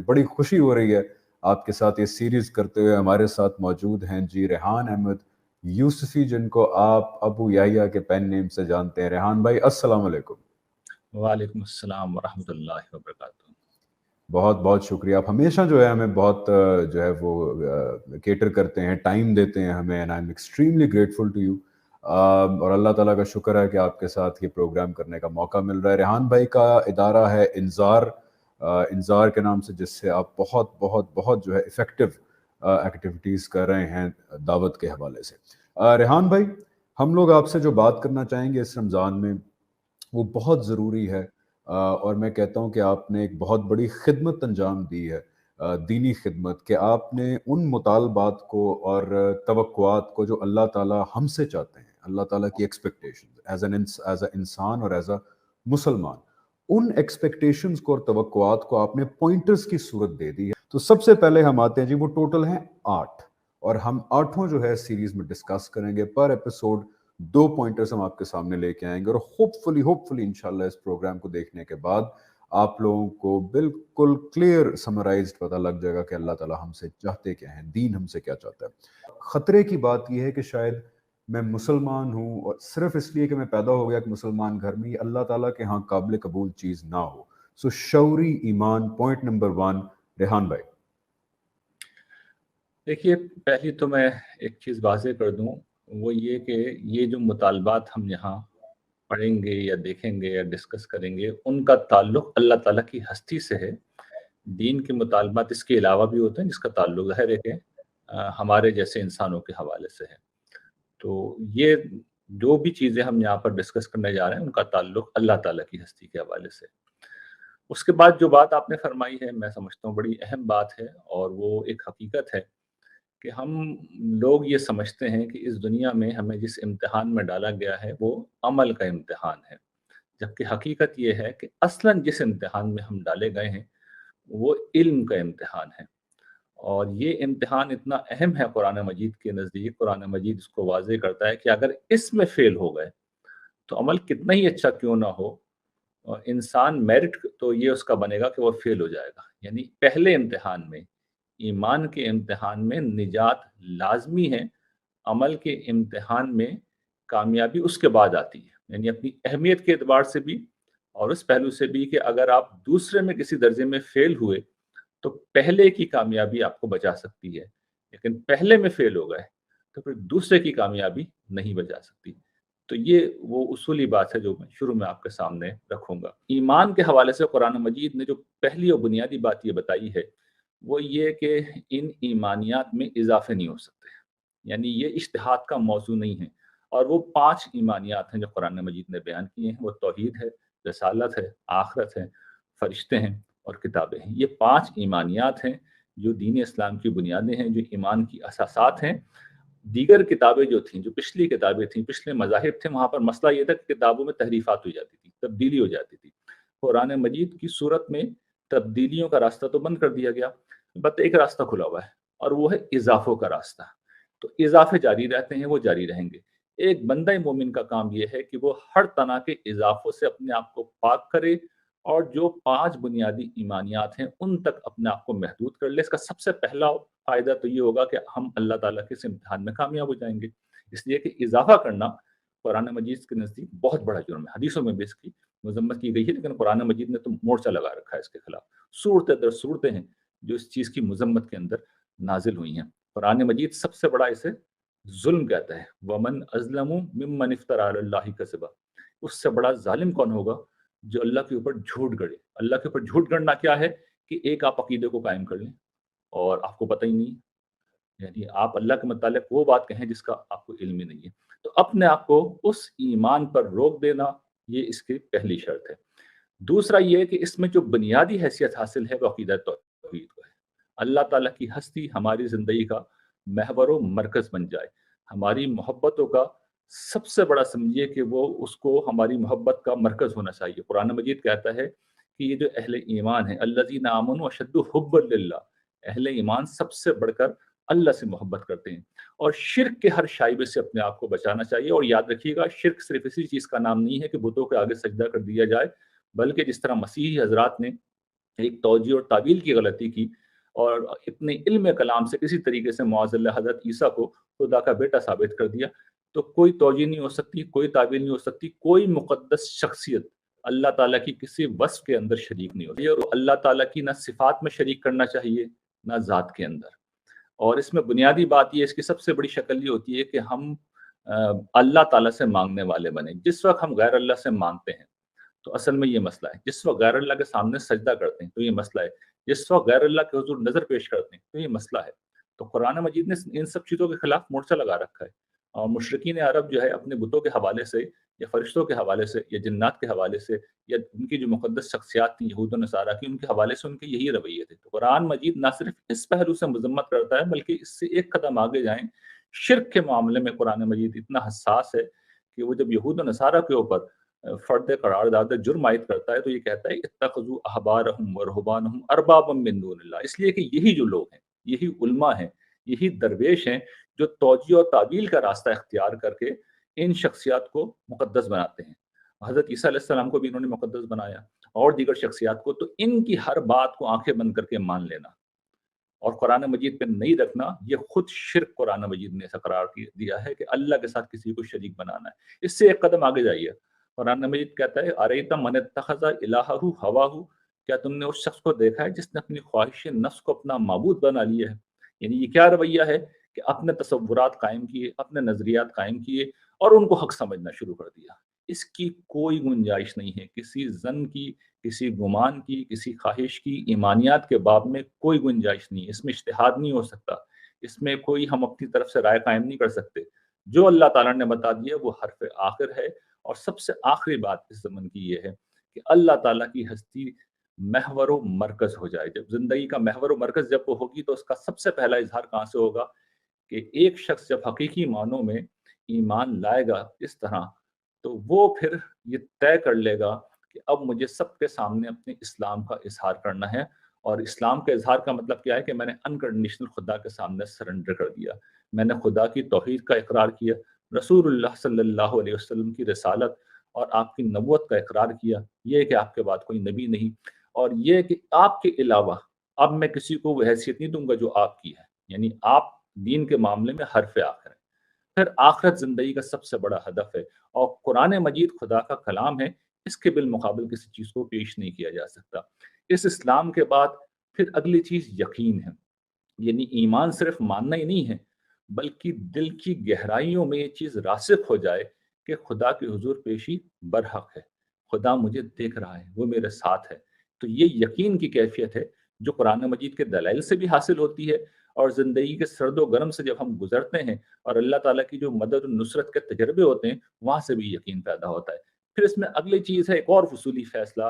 بڑی خوشی ہو رہی ہے آپ کے ساتھ یہ سیریز کرتے ہوئے. ہمارے ساتھ موجود ہیں جی ریحان احمد یوسفی، جن کو آپ ابو یحییٰ کے پین نیم سے جانتے ہیں. ریحان بھائی السلام علیکم. وعلیکم السلام ورحمۃ اللہ وبرکاتہ. بہت بہت شکریہ. آپ ہمیشہ جو ہے ہمیں بہت جو ہے وہ کیٹر کرتے ہیں، ٹائم دیتے ہیں ہمیں، and I am extremely grateful to you. اور اللہ تعالیٰ کا شکر ہے کہ آپ کے ساتھ یہ پروگرام کرنے کا موقع مل رہا ہے. ریحان بھائی کا ادارہ ہے انظار، انظار کے نام سے، جس سے آپ بہت بہت بہت جو ہے افیکٹو ایکٹیویٹیز کر رہے ہیں دعوت کے حوالے سے. ریحان بھائی، ہم لوگ آپ سے جو بات کرنا چاہیں گے اس رمضان میں وہ بہت ضروری ہے، اور میں کہتا ہوں کہ آپ نے ایک بہت بڑی خدمت انجام دی ہے، دینی خدمت، کہ آپ نے ان مطالبات کو اور توقعات کو جو اللہ تعالیٰ ہم سے چاہتے ہیں، اللہ تعالیٰ کی ایکسپیکٹیشنز ایز اے انسان اور ایز اے مسلمان، ان ایکسپیکٹیشنز کو اور توقعات کو آپ نے پوائنٹرز کی صورت دے دی ہے. تو سب سے پہلے ہم آتے ہیں جی، وہ ٹوٹل ہیں 8، اور ہم 8 جو ہے سیریز میں ڈسکس کریں گے. پر ایپیسوڈ 2 پوائنٹرز ہم آپ کے سامنے لے کے آئیں گے، اور ہوپ فلی انشاءاللہ اس پروگرام کو دیکھنے کے بعد آپ لوگوں کو بالکل کلیئر سمرائزڈ پتہ لگ جائے گا کہ اللہ تعالیٰ ہم سے چاہتے کیا ہیں، دین ہم سے کیا چاہتا ہے. خطرے کی بات یہ ہے کہ شاید میں مسلمان ہوں اور صرف اس لیے کہ میں پیدا ہو گیا ایک مسلمان گھر میں، یہ اللہ تعالیٰ کے ہاں قابل قبول چیز نہ ہو. سو شعوری ایمان، پوائنٹ نمبر 1. ریحان بھائی. دیکھیے، پہلی تو میں ایک چیز واضح کر دوں، وہ یہ کہ یہ جو مطالبات ہم یہاں پڑھیں گے یا دیکھیں گے یا ڈسکس کریں گے، ان کا تعلق اللہ تعالیٰ کی ہستی سے ہے. دین کے مطالبات اس کے علاوہ بھی ہوتے ہیں جس کا تعلق ظاہر ہے کہ ہمارے جیسے انسانوں کے حوالے سے ہے. تو یہ جو بھی چیزیں ہم یہاں پر ڈسکس کرنے جا رہے ہیں ان کا تعلق اللہ تعالیٰ کی ہستی کے حوالے سے. اس کے بعد جو بات آپ نے فرمائی ہے، میں سمجھتا ہوں بڑی اہم بات ہے، اور وہ ایک حقیقت ہے کہ ہم لوگ یہ سمجھتے ہیں کہ اس دنیا میں ہمیں جس امتحان میں ڈالا گیا ہے وہ عمل کا امتحان ہے، جبکہ حقیقت یہ ہے کہ اصلاً جس امتحان میں ہم ڈالے گئے ہیں وہ علم کا امتحان ہے. اور یہ امتحان اتنا اہم ہے قرآن مجید کے نزدیک، قرآن مجید اس کو واضح کرتا ہے کہ اگر اس میں فیل ہو گئے تو عمل کتنا ہی اچھا کیوں نہ ہو، اور انسان میرٹ تو یہ اس کا بنے گا کہ وہ فیل ہو جائے گا. یعنی پہلے امتحان میں، ایمان کے امتحان میں نجات لازمی ہے، عمل کے امتحان میں کامیابی اس کے بعد آتی ہے. یعنی اپنی اہمیت کے اعتبار سے بھی اور اس پہلو سے بھی کہ اگر آپ دوسرے میں کسی درجے میں فیل ہوئے تو پہلے کی کامیابی آپ کو بچا سکتی ہے، لیکن پہلے میں فیل ہو گئے تو پھر دوسرے کی کامیابی نہیں بچا سکتی. تو یہ وہ اصولی بات ہے جو میں شروع میں آپ کے سامنے رکھوں گا. ایمان کے حوالے سے قرآن مجید نے جو پہلی اور بنیادی بات یہ بتائی ہے وہ یہ کہ ان ایمانیات میں اضافے نہیں ہو سکتے، یعنی یہ اجتہاد کا موضوع نہیں ہے. اور وہ 5 ایمانیات ہیں جو قرآن مجید نے بیان کیے ہیں، وہ توحید ہے، رسالت ہے، آخرت ہے، فرشتے ہیں اور کتابیں ہیں. یہ 5 ایمانیات ہیں جو دین اسلام کی بنیادیں ہیں، جو ایمان کی اساسات ہیں. دیگر کتابیں جو تھیں، جو پچھلی کتابیں تھیں، پچھلے مذاہب تھے، وہاں پر مسئلہ یہ تھا کہ کتابوں میں تحریفات ہو جاتی تھی، تبدیلی ہو جاتی تھی. قرآن مجید کی صورت میں تبدیلیوں کا راستہ تو بند کر دیا گیا، بس ایک راستہ کھلا ہوا ہے اور وہ ہے اضافوں کا راستہ. تو اضافے جاری رہتے ہیں، وہ جاری رہیں گے. ایک بندہ مومن کا کام یہ ہے کہ وہ ہر طرح کے اضافوں سے اپنے آپ کو پاک کرے اور جو 5 بنیادی ایمانیات ہیں ان تک اپنے آپ کو محدود کر لے. اس کا سب سے پہلا فائدہ تو یہ ہوگا کہ ہم اللہ تعالیٰ کے اس امتحان میں کامیاب ہو جائیں گے، اس لیے کہ اضافہ کرنا قرآن مجید کے نزدیک بہت بڑا جرم ہے. حدیثوں میں بھی اس کی مذمت کی گئی ہے، لیکن قرآن مجید نے تو مورچہ لگا رکھا ہے اس کے خلاف. صورتیں در صورتیں ہیں جو اس چیز کی مذمت کے اندر نازل ہوئی ہیں. قرآن مجید سب سے بڑا اسے ظلم کہتا ہے. وَمَنْ أَظْلَمُ مِمَّنِ افْتَرَىٰ عَلَى اللَّهِ كَذِبًا. اس سے بڑا ظالم کون ہوگا جو اللہ کے اوپر جھوٹ گڑے. اللہ کے اوپر جھوٹ گڑنا کیا ہے کہ ایک آپ عقیدے کو قائم کر لیں اور آپ کو پتہ ہی نہیں، یعنی آپ اللہ کے متعلق وہ بات کہیں جس کا آپ کو علم ہی نہیں ہے. تو اپنے آپ کو اس ایمان پر روک دینا، یہ اس کی پہلی شرط ہے. دوسرا یہ کہ اس میں جو بنیادی حیثیت حاصل ہے وہ عقیدہ توحید کو ہے. اللہ تعالیٰ کی ہستی ہماری زندگی کا محور و مرکز بن جائے. ہماری محبتوں کا سب سے بڑا سمجھیے کہ وہ اس کو ہماری محبت کا مرکز ہونا چاہیے. قرآن مجید کہتا ہے کہ یہ جو اہل ایمان ہیں، الذین آمنوا اشد حبا للہ، اہل ایمان سب سے بڑھ کر اللہ سے محبت کرتے ہیں. اور شرک کے ہر شائبے سے اپنے آپ کو بچانا چاہیے. اور یاد رکھیے گا، شرک صرف اسی چیز کا نام نہیں ہے کہ بتوں کے آگے سجدہ کر دیا جائے، بلکہ جس طرح مسیحی حضرات نے ایک توجیہ اور تعویل کی غلطی کی اور اپنے علم کلام سے کسی طریقے سے معاذ اللہ حضرت عیسیٰ کو خدا کا بیٹا ثابت کر دیا، تو کوئی توجیہ نہیں ہو سکتی، کوئی تعویل نہیں ہو سکتی، کوئی مقدس شخصیت اللہ تعالیٰ کی کسی وصف کے اندر شریک نہیں ہوتی، اور اللہ تعالیٰ کی نہ صفات میں شریک کرنا چاہیے نہ ذات کے اندر۔ اور اس میں بنیادی بات یہ، اس کی سب سے بڑی شکل یہ ہوتی ہے کہ ہم اللہ تعالیٰ سے مانگنے والے بنیں۔ جس وقت ہم غیر اللہ سے مانگتے ہیں تو اصل میں یہ مسئلہ ہے، جس وقت غیر اللہ کے سامنے سجدہ کرتے ہیں تو یہ مسئلہ ہے، جس وقت غیر اللہ کے حضور نظر پیش کرتے ہیں تو یہ مسئلہ ہے۔ تو قرآن مجید نے ان سب چیزوں کے خلاف مورچہ لگا رکھا ہے، اور مشرکین عرب جو ہے اپنے بتوں کے حوالے سے یا فرشتوں کے حوالے سے یا جنات کے حوالے سے یا ان کی جو مقدس شخصیات تھیں یہود و نصارہ کی، ان کے حوالے سے ان کے یہی رویے تھے۔ تو قرآن مجید نہ صرف اس پہلو سے مذمت کرتا ہے بلکہ اس سے ایک قدم آگے جائیں، شرک کے معاملے میں قرآن مجید اتنا حساس ہے کہ وہ جب یہود و نصارہ کے اوپر فرد قرارداد جرم عائد کرتا ہے تو یہ کہتا ہے اتخذوا احبارهم ورهبانهم اربابا من دون اللہ، اس لیے کہ یہی جو لوگ ہیں، یہی علماء ہیں، یہی درویش ہیں جو توجیہ اور تعویل کا راستہ اختیار کر کے ان شخصیات کو مقدس بناتے ہیں۔ حضرت عیسیٰ علیہ السلام کو بھی انہوں نے مقدس بنایا اور دیگر شخصیات کو، تو ان کی ہر بات کو آنکھیں بند کر کے مان لینا اور قرآن مجید پہ نہیں رکھنا، یہ خود شرک قرآن مجید نے ایسا قرار دیا ہے کہ اللہ کے ساتھ کسی کو شریک بنانا ہے۔ اس سے ایک قدم آگے جائیے، قرآن مجید کہتا ہے اَرَأَیْتَ مَنِ اتَّخَذَ إِلَٰهَهُ هَوَاهُ، کیا تم نے اس شخص کو دیکھا ہے جس نے اپنی خواہش نفس کو اپنا معبود بنا لیا ہے؟ یعنی یہ کیا رویہ ہے کہ اپنے تصورات قائم کیے، اپنے نظریات قائم کیے اور ان کو حق سمجھنا شروع کر دیا۔ اس کی کوئی گنجائش نہیں ہے، کسی ظن کی، کسی گمان کی، کسی خواہش کی، ایمانیات کے باب میں کوئی گنجائش نہیں ہے، اس میں اجتہاد نہیں ہو سکتا، اس میں کوئی ہم اپنی طرف سے رائے قائم نہیں کر سکتے۔ جو اللہ تعالیٰ نے بتا دیا وہ حرف آخر ہے، اور سب سے آخری بات اس زمن کی یہ ہے کہ اللہ تعالیٰ کی ہستی محور و مرکز ہو جائے۔ جب زندگی کا محور و مرکز جب وہ ہوگی تو اس کا سب سے پہلا اظہار کہاں سے ہوگا کہ ایک شخص جب حقیقی معنوں میں ایمان لائے گا اس طرح، تو وہ پھر یہ طے کر لے گا کہ اب مجھے سب کے سامنے اپنے اسلام کا اظہار کرنا ہے، اور اسلام کے اظہار کا مطلب کیا ہے کہ میں نے انکنڈیشنل خدا کے سامنے سرنڈر کر دیا، میں نے خدا کی توحید کا اقرار کیا، رسول اللہ صلی اللہ علیہ وسلم کی رسالت اور آپ کی نبوت کا اقرار کیا، یہ کہ آپ کے بعد کوئی نبی نہیں، اور یہ کہ آپ کے علاوہ اب میں کسی کو وہ حیثیت نہیں دوں گا جو آپ کی ہے، یعنی آپ دین کے معاملے میں حرف آخر ہے۔ پھر آخرت زندگی کا سب سے بڑا ہدف ہے، اور قرآن مجید خدا کا کلام ہے، اس کے بالمقابل کسی چیز کو پیش نہیں کیا جا سکتا۔ اس اسلام کے بعد پھر اگلی چیز یقین ہے، یعنی ایمان صرف ماننا ہی نہیں ہے بلکہ دل کی گہرائیوں میں یہ چیز راسخ ہو جائے کہ خدا کے حضور پیشی برحق ہے، خدا مجھے دیکھ رہا ہے، وہ میرے ساتھ ہے۔ تو یہ یقین کی کیفیت ہے جو قرآن مجید کے دلائل سے بھی حاصل ہوتی ہے، اور زندگی کے سرد و گرم سے جب ہم گزرتے ہیں اور اللہ تعالیٰ کی جو مدد و نصرت کے تجربے ہوتے ہیں وہاں سے بھی یقین پیدا ہوتا ہے۔ پھر اس میں اگلی چیز ہے ایک اور فصولی فیصلہ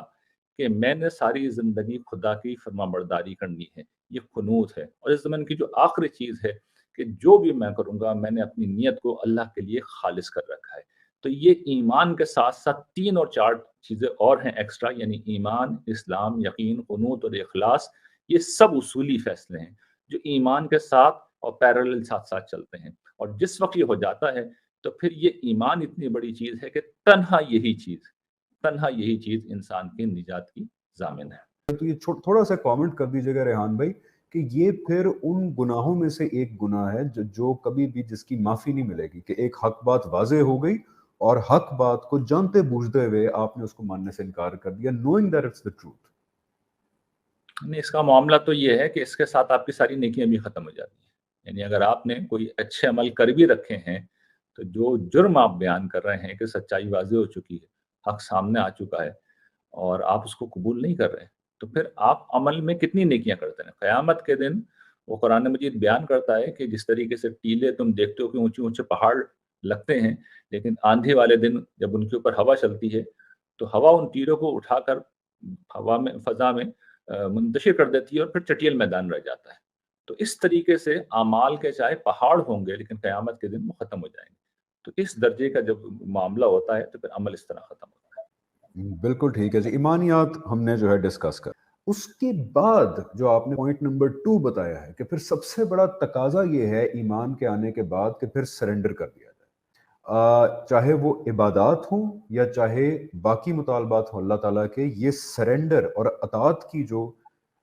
کہ میں نے ساری زندگی خدا کی فرما برداری کرنی ہے، یہ قنوت ہے۔ اور اس زمن کی جو آخری چیز ہے کہ جو بھی میں کروں گا میں نے اپنی نیت کو اللہ کے لیے خالص کر رکھا ہے۔ تو یہ ایمان کے ساتھ ساتھ 3 اور 4 چیزیں اور ہیں ایکسٹرا، یعنی ایمان، اسلام، یقین، قنوت اور اخلاص، یہ سب اصولی فیصلے ہیں جو ایمان کے ساتھ اور پیرالل ساتھ ساتھ چلتے ہیں۔ اور جس وقت یہ ہو جاتا ہے تو پھر یہ ایمان اتنی بڑی چیز ہے کہ تنہا یہی چیز انسان کی نجات کی ضامن ہے۔ تو یہ تھوڑا سا کامنٹ کر دیجیے گا ریحان بھائی کہ یہ پھر ان گناہوں میں سے ایک گناہ ہے جو کبھی بھی جس کی معافی نہیں ملے گی، کہ ایک حق بات واضح ہو گئی اور حق بات کو جانتے بوجھتے ہوئے آپ نے اس کو ماننے سے انکار کر دیا، knowing that it's the truth۔ نہیں، اس کا معاملہ تو یہ ہے کہ اس کے ساتھ آپ کی ساری نیکیاں بھی ختم ہو جاتی ہیں، یعنی اگر آپ نے کوئی اچھے عمل کر بھی رکھے ہیں تو جو جرم آپ بیان کر رہے ہیں کہ سچائی واضح ہو چکی ہے، حق سامنے آ چکا ہے اور آپ اس کو قبول نہیں کر رہے، تو پھر آپ عمل میں کتنی نیکیاں کرتے ہیں؟ قیامت کے دن وہ قرآن مجید بیان کرتا ہے کہ جس طریقے سے ٹیلے تم دیکھتے ہو کہ اونچے اونچے پہاڑ لگتے ہیں، لیکن آندھی والے دن جب ان کے اوپر ہوا چلتی ہے تو ہوا ان تیروں کو اٹھا کر ہوا میں، فضا میں منتشر کر دیتی ہے اور پھر چٹیل میدان رہ جاتا ہے۔ تو اس طریقے سے اعمال کے چاہے پہاڑ ہوں گے لیکن قیامت کے دن وہ ختم ہو جائیں گے۔ تو اس درجے کا جب معاملہ ہوتا ہے تو پھر عمل اس طرح ختم ہوتا ہے۔ بالکل ٹھیک ہے جی، ایمانیات ہم نے جو ہے ڈسکس کر، اس کے بعد جو آپ نے پوائنٹ نمبر 2 بتایا ہے کہ پھر سب سے بڑا تقاضا یہ ہے ایمان کے آنے کے بعد کہ پھر سرنڈر کر دیا جائے، چاہے وہ عبادات ہوں یا چاہے باقی مطالبات ہوں اللہ تعالیٰ کے، یہ سرنڈر اور اطاعت کی جو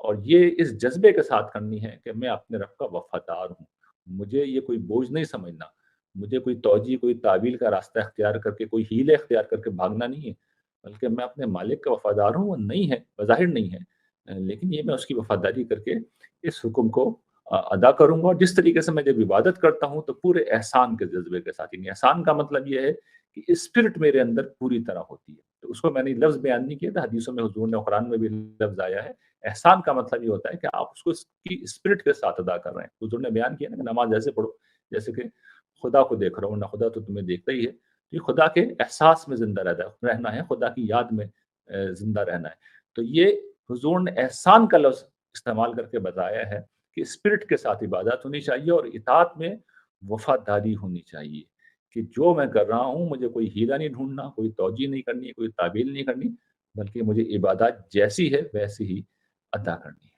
اور یہ اس جذبے کے ساتھ کرنی ہے کہ میں اپنے رب کا وفادار ہوں، مجھے یہ کوئی بوجھ نہیں سمجھنا، مجھے کوئی توجیہ کوئی تعویل کا راستہ اختیار کر کے کوئی حیلے اختیار کر کے بھاگنا نہیں ہے، بلکہ میں اپنے مالک کا وفادار ہوں، وہ نہیں ہے بظاہر نہیں ہے، لیکن یہ میں اس کی وفاداری کر کے اس حکم کو ادا کروں گا، اور جس طریقے سے میں جب عبادت کرتا ہوں تو پورے احسان کے جذبے کے ساتھ، یعنی احسان کا مطلب یہ ہے کہ اسپرٹ میرے اندر پوری طرح ہوتی ہے، تو اس کو میں نے لفظ بیان نہیں کیا تھا، حدیثوں میں حضور نے قرآن میں بھی لفظ آیا ہے، احسان کا مطلب یہ ہوتا ہے کہ آپ اس کو اس کی اسپرٹ کے ساتھ ادا کر رہے ہیں، حضور نے بیان کیا نا کہ نماز ایسے پڑھو جیسے کہ خدا کو دیکھ رہا ہوں، نہ خدا تو تمہیں دیکھتا ہی ہے، یہ خدا کے احساس میں زندہ رہنا ہے، خدا کی یاد میں زندہ رہنا ہے، تو یہ حضور نے احسان کا لفظ استعمال کر کے بتایا ہے کہ اسپرٹ کے ساتھ عبادت ہونی چاہیے اور اطاعت میں وفاداری ہونی چاہیے، کہ جو میں کر رہا ہوں مجھے کوئی ہیرا نہیں ڈھونڈنا، کوئی توجیہ نہیں کرنی، کوئی تعبیل نہیں کرنی، بلکہ مجھے عبادات جیسی ہے ویسی ہی ادا کرنی ہے۔